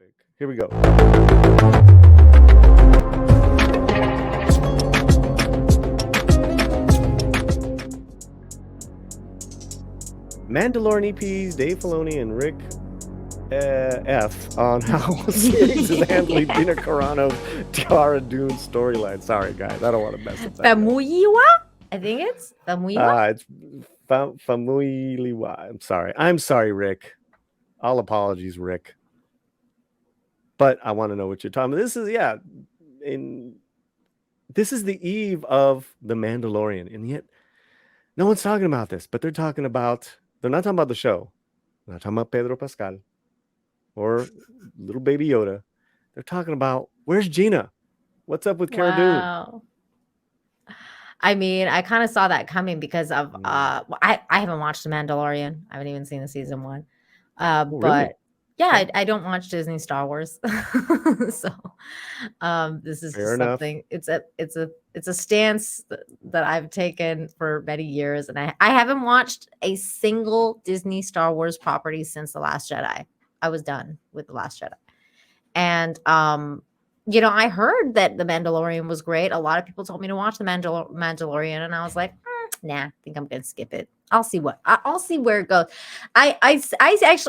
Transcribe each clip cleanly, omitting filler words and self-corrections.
topic. Here we go. Mandalorian EPs, Dave Filoni and Rick F on how series is handling Gina Carano's Cara Dune storyline. Sorry, guys, I don't want to mess with that. Famuyiwa? I think it's Famuyiwa. It's Famuyiwa. I'm sorry, Rick. All apologies, Rick. But I want to know what you're talking about. This is the eve of The Mandalorian, and yet no one's talking about this. But they're not talking about the show. They're not talking about Pedro Pascal or little baby Yoda. They're talking about, where's Gina? What's up with Cara Dune? I mean, I kind of saw that coming because of I haven't watched The Mandalorian. I haven't even seen the season 1. Really? But yeah, I don't watch Disney Star Wars. So this is Fair just enough. something. It's a stance that I've taken for many years, and I haven't watched a single Disney Star Wars property since The Last Jedi. I was done with The Last Jedi. And I heard that The Mandalorian was great. A lot of people told me to watch The Mandalorian, and I was like, nah, I think I'm gonna skip it. I'll see where it goes. I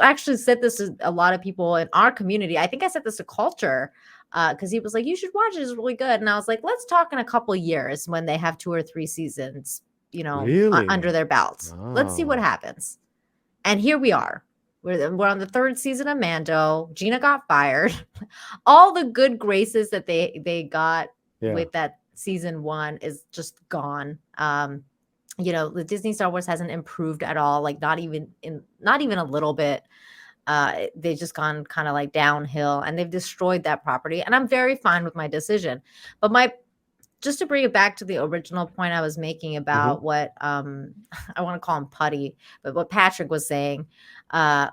actually said this to a lot of people in our community. I think I said this to Culture, because he was like, you should watch it. It's really good. And I was like, let's talk in a couple of years when they have 2 or 3 seasons, Really? under their belts. Let's see what happens. And here we are. We're on the 3rd season of Mando. Gina got fired. All the good graces that they got with that season 1 is just gone. The Disney Star Wars hasn't improved at all. Like not even a little bit. They've just gone kind of like downhill, and they've destroyed that property. And I'm very fine with my decision. But just to bring it back to the original point I was making about what I want to call him Putty, but what Patrick was saying, and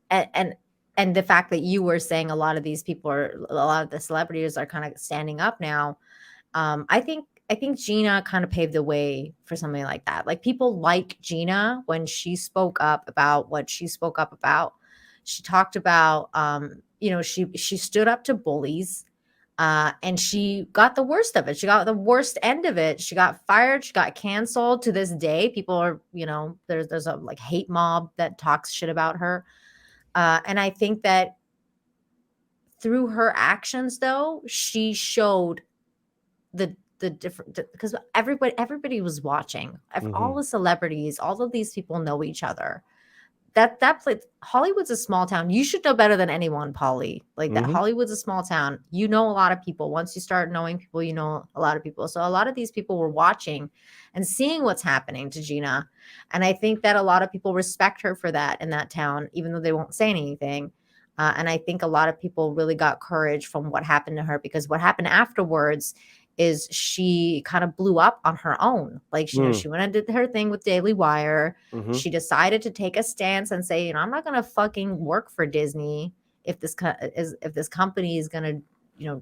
the fact that you were saying a lot of these people a lot of the celebrities are kind of standing up now. I think Gina kind of paved the way for something like that. Like people like Gina when she spoke up about what she spoke up about. She talked about, she stood up to bullies. And she got the worst of it. She got the worst end of it. She got fired. She got canceled. To this day, people are, there's a like hate mob that talks shit about her. And I think that through her actions, though, she showed the different, because everybody was watching. All the celebrities, all of these people know each other. That place, Hollywood's a small town. You should know better than anyone, Polly. Like that, Hollywood's a small town. You know a lot of people. Once you start knowing people, you know a lot of people. So a lot of these people were watching and seeing what's happening to Gina, and I think that a lot of people respect her for that in that town, even though they won't say anything. And I think a lot of people really got courage from what happened to her, because what happened afterwards is she kind of blew up on her own. Like, she went and did her thing with Daily Wire. She decided to take a stance and say, I'm not going to fucking work for Disney if this company is going to,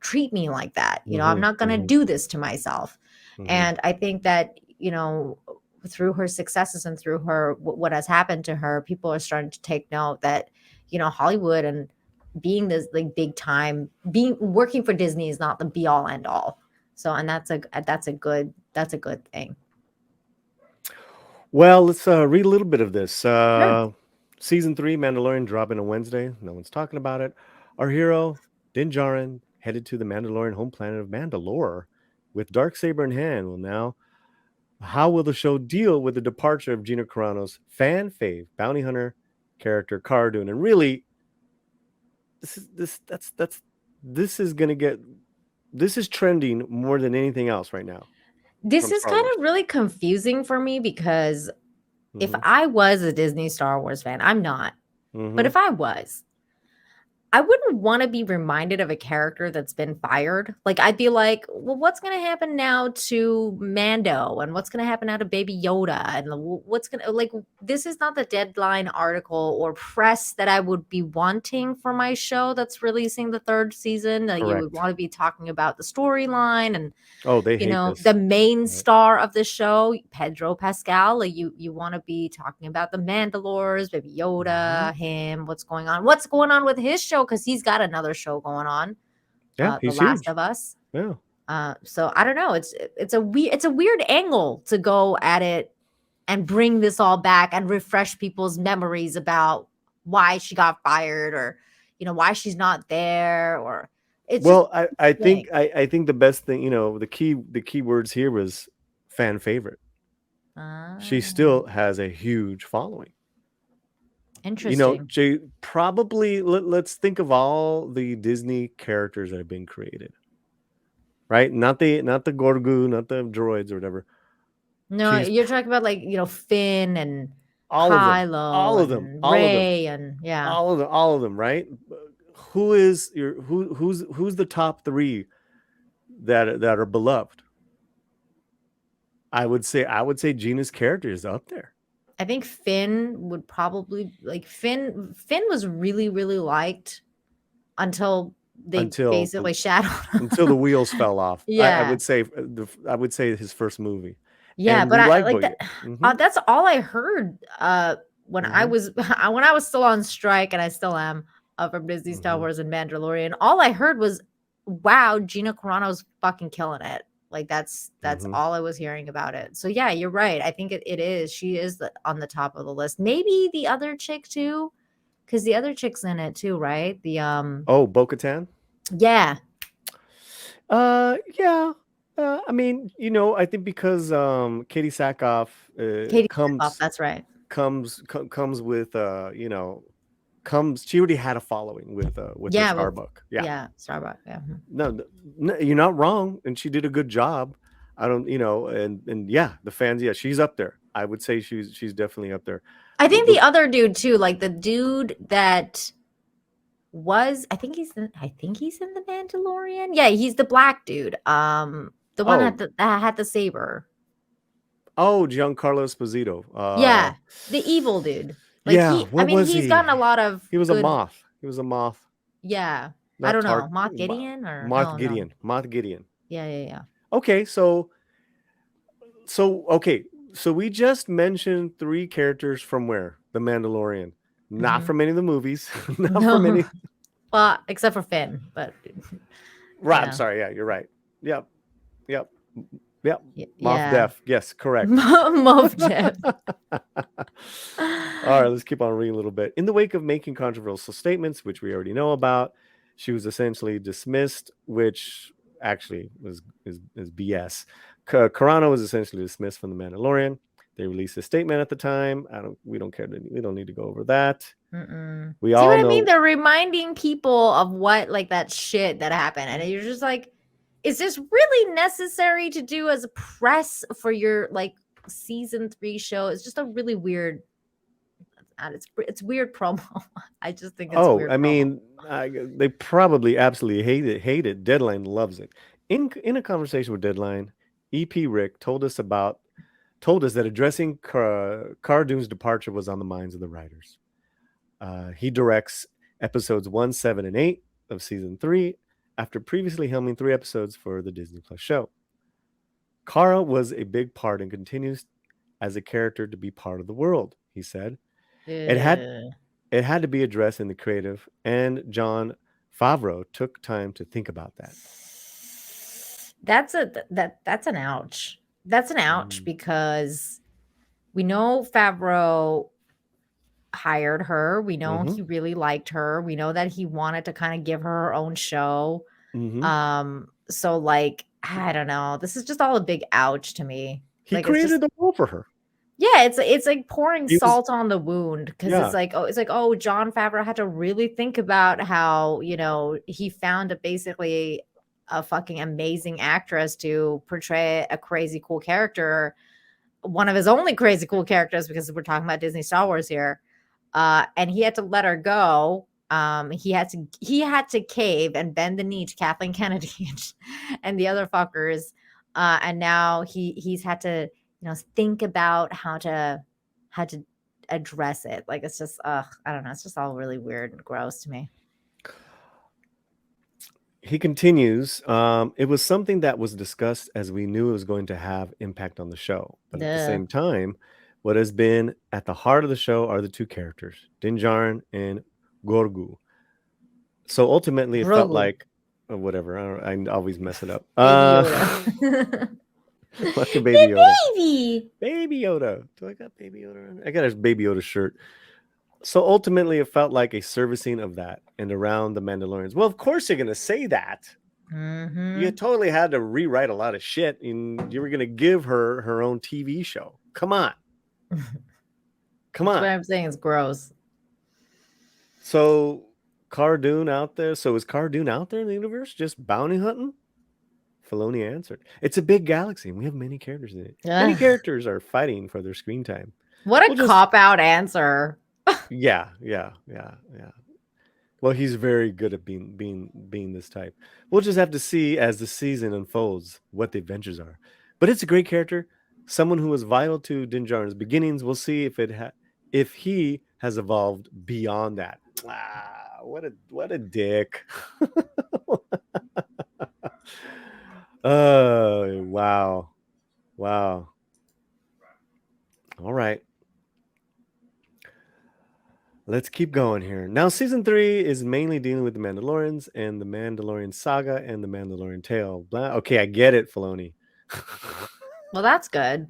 treat me like that. I'm not going to do this to myself. And I think that, through her successes and through her, what has happened to her, people are starting to take note that, Hollywood and being this like big time, working for Disney is not the be all end all. So, and that's a good thing. Well, let's read a little bit of this. Sure. Season 3, Mandalorian, dropping on Wednesday. No one's talking about it. Our hero, Din Djarin, headed to the Mandalorian home planet of Mandalore with Darksaber in hand. Well, now, how will the show deal with the departure of Gina Carano's fan fave bounty hunter character, Cara Dune? And really, this is trending more than anything else right now. This is kind of really confusing for me, because if I was a Disney Star Wars fan, I'm not, but if I was, I wouldn't want to be reminded of a character that's been fired. Like, I'd be like, well, what's going to happen now to Mando? And what's going to happen now to Baby Yoda? And what's going to, like, this is not the Deadline article or press that I would be wanting for my show that's releasing the 3rd season. You would want to be talking about the storyline and, the main star of the show, Pedro Pascal. Like, you want to be talking about the Mandalores, Baby Yoda, him, what's going on with his show show because he's got another show going on, Yeah, The he's Last huge. of Us. Yeah. So I don't know. It's a weird angle to go at it and bring this all back and refresh people's memories about why she got fired, or why she's not there, or it's Well, just I thing. think I think the best thing, the key words here was fan favorite. She still has a huge following. Interesting. Jay, probably let's think of all the Disney characters that have been created. Right? Not the Gorgu, not the droids or whatever. No, She's you're talking about like, Finn and all of them. Kylo All of them. and All of them. Rey and yeah. All of them, right? Who's the top 3 that are beloved? I would say Gina's character is up there. I think Finn would probably Finn was really, really liked until they basically shadowed him. Until the wheels fell off. Yeah. I would say his first movie. Yeah, And but we I like like Boyega. that. That's all I heard when I was still on strike, and I still am, from Disney Star Wars and Mandalorian. All I heard was, wow, Gina Carano's fucking killing it. Like that's all I was hearing about it. So yeah, you're right. I think it is. She is on the top of the list. Maybe the other chick too, because the other chick's in it too, right? The Bo-Katan? Yeah. Yeah. I mean, I think because Katie Sackhoff comes. That's right. Comes with she already had a following with her Starbuck. Yeah, Starbuck. Yeah. No, you're not wrong, and she did a good job. I don't, and yeah, the fans, yeah, she's up there. I would say she's definitely up there. I think the other dude too, like the dude that was, I think he's in the Mandalorian. Yeah, he's the black dude. The one that had the saber. Oh, Giancarlo Esposito. Yeah, the evil dude. Like he's gotten a lot of. He was a moth. He was a moth. Yeah, I don't know, Moth Gideon or Moth Gideon. No. Moth Gideon. Yeah. Okay, so we just mentioned 3 characters from where? The Mandalorian. Not from any of the movies. Not from any. Well, except for Finn, but. Right. I'm sorry. Yeah, you're right. Yep. Moff Def. Yes, correct. Moff Def. All right, let's keep on reading a little bit. In the wake of making controversial statements, which we already know about, she was essentially dismissed, which actually is BS. Carano was essentially dismissed from The Mandalorian. They released a statement at the time. We don't care. We don't need to go over that. We all know. I mean? They're reminding people of what, like, that shit that happened, and you're just like, is this really necessary to do as a press for your like season 3 show? It's just a really weird. It's weird promo. I just think it's weird. I mean, they probably absolutely hate it. Deadline loves it. In a conversation with Deadline, EP Rick told us that addressing Cara Dune's departure was on the minds of the writers. He directs episodes 1, 7, and 8 of season 3 after previously helming 3 episodes for the Disney Plus show. Cara was a big part and continues as a character to be part of the world, he said. It had to be addressed in the creative, and Jon Favreau took time to think about that. That's an ouch. That's an ouch because we know Favreau hired her. We know he really liked her. We know that he wanted to kind of give her own show. So like, I don't know. This is just all a big ouch to me. He created the role for her. Yeah, it's like pouring salt on the wound because it's like Jon Favreau had to really think about how he found basically a fucking amazing actress to portray a crazy cool character, one of his only crazy cool characters, because we're talking about Disney Star Wars here. And he had to let her go. He had to cave and bend the knee to Kathleen Kennedy and the other fuckers. And now he's had to think about how to address it. Like, it's just I don't know. It's just all really weird and gross to me. He continues, it was something that was discussed as we knew it was going to have impact on the show. But at the same time, what has been at the heart of the show are the 2 characters, Din Djarin and Grogu. So ultimately, it felt Grogu. like whatever. I always mess it up. Baby Yoda. Fucking Baby Yoda. Baby. Baby Yoda. Do I got Baby Yoda? I got a Baby Yoda shirt. So ultimately, it felt like a servicing of that and around the Mandalorians. Well, of course you're gonna say that. You totally had to rewrite a lot of shit, and you were gonna give her her own TV show. Come on. Come on. That's what I'm saying is gross. So Cara Dune out there. So is Cara Dune out there in the universe just bounty hunting? Filoni answered, "It's a big galaxy, and we have many characters in it. Many characters are fighting for their screen time." What a cop-out answer. Yeah. Well, he's very good at being this type. We'll just have to see as the season unfolds what the adventures are. But it's a great character, someone who was vital to Din Djarin's beginnings. We'll see if he has evolved beyond that. What a dick. Oh, wow. All right. Let's keep going here. Now, season 3 is mainly dealing with the Mandalorians and the Mandalorian saga and the Mandalorian tale. Okay, I get it, Filoni. Well, that's good.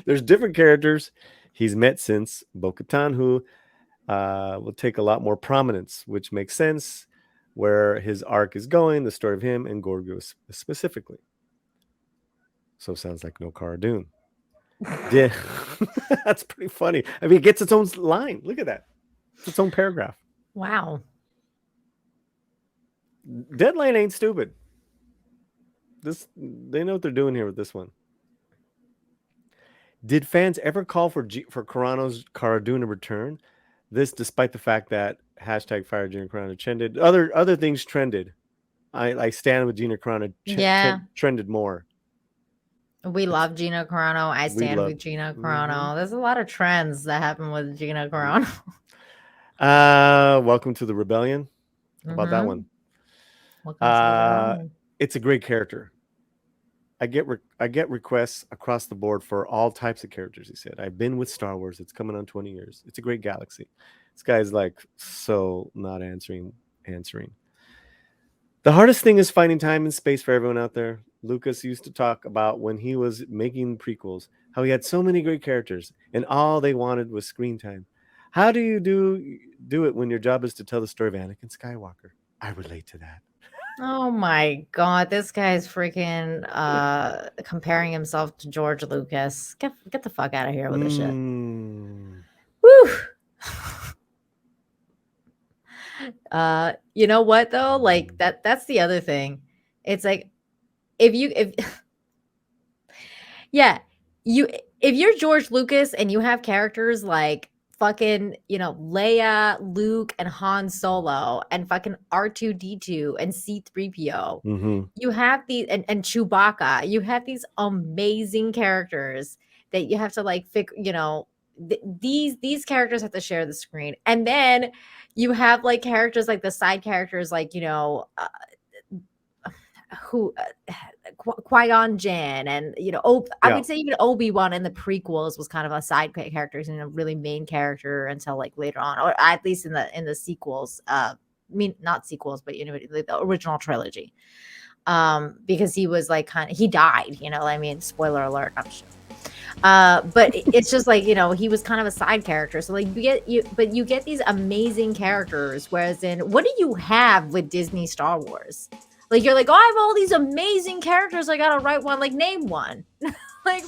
There's different characters he's met since Bo-Katan, who will take a lot more prominence, which makes sense where his arc is going, the story of him and Grogu specifically. So sounds like no Cara Dune. Yeah. That's pretty funny. I mean, it gets its own line. Look at that. It's its own paragraph. Wow. Deadline ain't stupid. They know what they're doing here with this one. Did fans ever call for Carano's Cara Dune to return? This despite the fact that #Fire Gina Carano trended. Other things trended. I stand with Gina Carano. Trended more. We love Gina Carano. I stand with Gina Carano. There's a lot of trends that happen with Gina Carano. Welcome to the Rebellion. How about that one? It's a great character. I get requests across the board for all types of characters. He said, "I've been with Star Wars. It's coming on 20 years. It's a great galaxy." This guy's like so not answering. The hardest thing is finding time and space for everyone out there. Lucas used to talk about when he was making prequels, how he had so many great characters and all they wanted was screen time. How do you do it when your job is to tell the story of Anakin Skywalker? I relate to that. Oh my God, this guy's freaking comparing himself to George Lucas. Get the fuck out of here with this shit. Woo! You know what though? Like that's the other thing. It's like if you're George Lucas and you have characters like fucking, Leia, Luke, and Han Solo, and fucking R2-D2 and C-3PO. You have these and Chewbacca. You have these amazing characters that you have to like these characters have to share the screen, and then you have like characters like the side characters like Qui-Gon Jinn, and I would say even Obi-Wan in the prequels was kind of a side character and a really main character until like later on, or at least in the sequels. I mean, not sequels, but the original trilogy. Because he was like he died. I mean, spoiler alert. I'm sure. But it's just like he was kind of a side character. So like you get these amazing characters. Whereas what do you have with Disney Star Wars? Like you're like, oh, I have all these amazing characters. I gotta write one. Like name one. Like